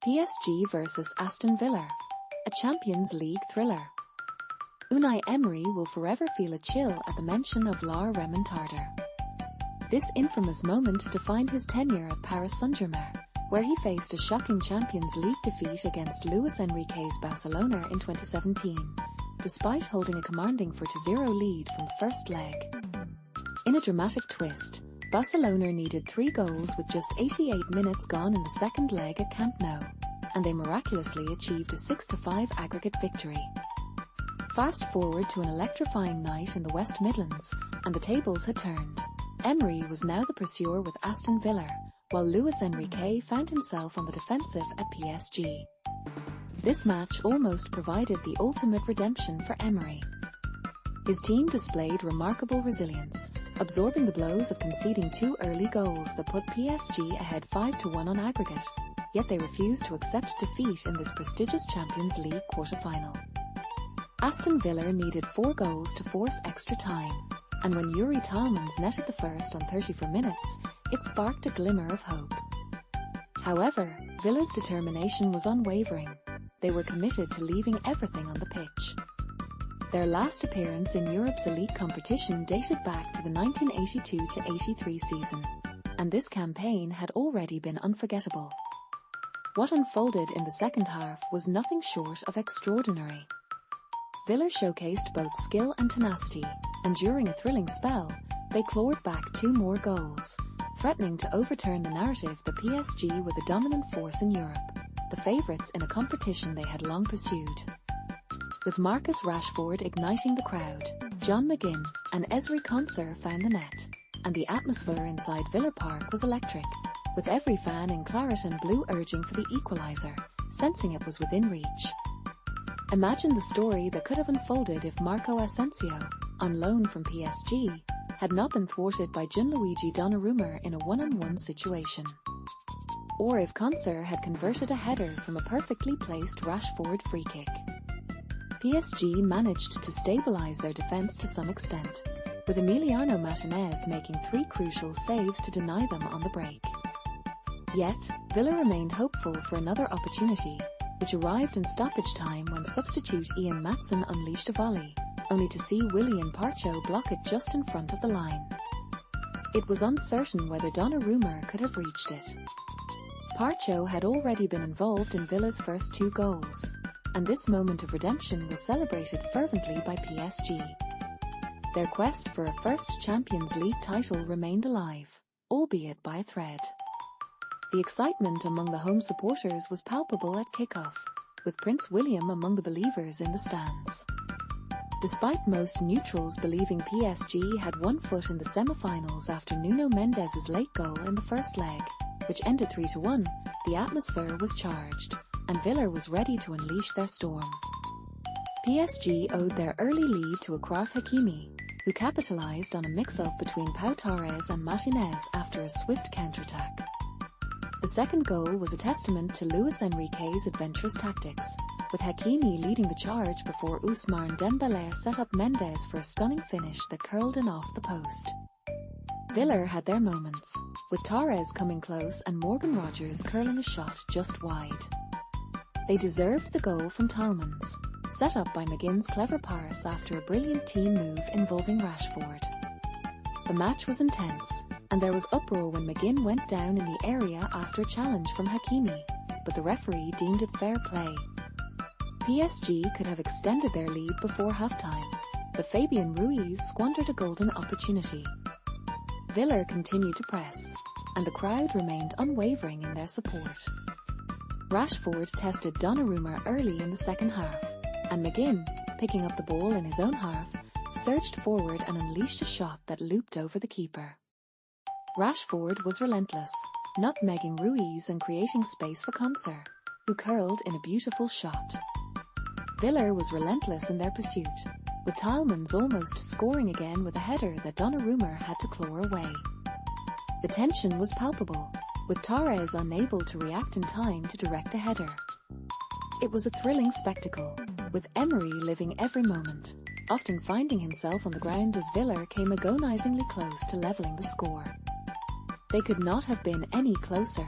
PSG vs Aston Villa, a Champions League thriller. Unai Emery will forever feel a chill at the mention of La Remontada. This infamous moment defined his tenure at Paris Saint-Germain, where he faced a shocking Champions League defeat against Luis Enrique's Barcelona in 2017, despite holding a commanding 4-0 lead from the first leg. In a dramatic twist, Barcelona needed 3 goals with just 88 minutes gone in the second leg at Camp Nou, and they miraculously achieved a 6-5 aggregate victory. Fast forward to an electrifying night in the West Midlands, and the tables had turned. Emery was now the pursuer with Aston Villa, while Luis Enrique found himself on the defensive at PSG. This match almost provided the ultimate redemption for Emery. His team displayed remarkable resilience, absorbing the blows of conceding 2 early goals that put PSG ahead 5-1 on aggregate, yet they refused to accept defeat in this prestigious Champions League quarter-final. Aston Villa needed 4 goals to force extra time, and when Youri Tielemans netted the first on 34 minutes, it sparked a glimmer of hope. However, Villa's determination was unwavering. They were committed to leaving everything on the pitch. Their last appearance in Europe's elite competition dated back to the 1982-83 season, and this campaign had already been unforgettable. What unfolded in the second half was nothing short of extraordinary. Villa showcased both skill and tenacity, and during a thrilling spell, they clawed back 2 more goals, threatening to overturn the narrative that PSG were the dominant force in Europe, the favourites in a competition they had long pursued. With Marcus Rashford igniting the crowd, John McGinn and Ezri Konsa found the net, and the atmosphere inside Villa Park was electric, with every fan in claret and blue urging for the equaliser, sensing it was within reach. Imagine the story that could have unfolded if Marco Asensio, on loan from PSG, had not been thwarted by Gianluigi Donnarumma in a one-on-one situation. Or if Konsa had converted a header from a perfectly placed Rashford free kick. PSG managed to stabilise their defence to some extent, with Emiliano Martinez making 3 crucial saves to deny them on the break. Yet, Villa remained hopeful for another opportunity, which arrived in stoppage time when substitute Ian Maatsen unleashed a volley, only to see Willian Parcho block it just in front of the line. It was uncertain whether Donnarumma could have reached it. Parcho had already been involved in Villa's first 2 goals, and this moment of redemption was celebrated fervently by PSG. Their quest for a first Champions League title remained alive, albeit by a thread. The excitement among the home supporters was palpable at kickoff, with Prince William among the believers in the stands. Despite most neutrals believing PSG had 1 foot in the semi-finals after Nuno Mendes' late goal in the first leg, which ended 3-1, the atmosphere was charged, and Villa was ready to unleash their storm. PSG owed their early lead to Achraf Hakimi, who capitalised on a mix-up between Pau Torres and Martinez after a swift counter-attack. The second goal was a testament to Luis Enrique's adventurous tactics, with Hakimi leading the charge before Ousmane Dembélé set up Mendes for a stunning finish that curled in off the post. Villa had their moments, with Torres coming close and Morgan Rogers curling a shot just wide. They deserved the goal from Tielemans, set up by McGinn's clever pass after a brilliant team move involving Rashford. The match was intense, and there was uproar when McGinn went down in the area after a challenge from Hakimi, but the referee deemed it fair play. PSG could have extended their lead before halftime, but Fabian Ruiz squandered a golden opportunity. Villa continued to press, and the crowd remained unwavering in their support. Rashford tested Donnarumma early in the second half, and McGinn, picking up the ball in his own half, surged forward and unleashed a shot that looped over the keeper. Rashford was relentless, nutmegging Ruiz and creating space for Konsa, who curled in a beautiful shot. Villa was relentless in their pursuit, with Tielemans almost scoring again with a header that Donnarumma had to claw away. The tension was palpable, with Torres unable to react in time to direct a header. It was a thrilling spectacle, with Emery living every moment, often finding himself on the ground as Villa came agonisingly close to levelling the score. They could not have been any closer.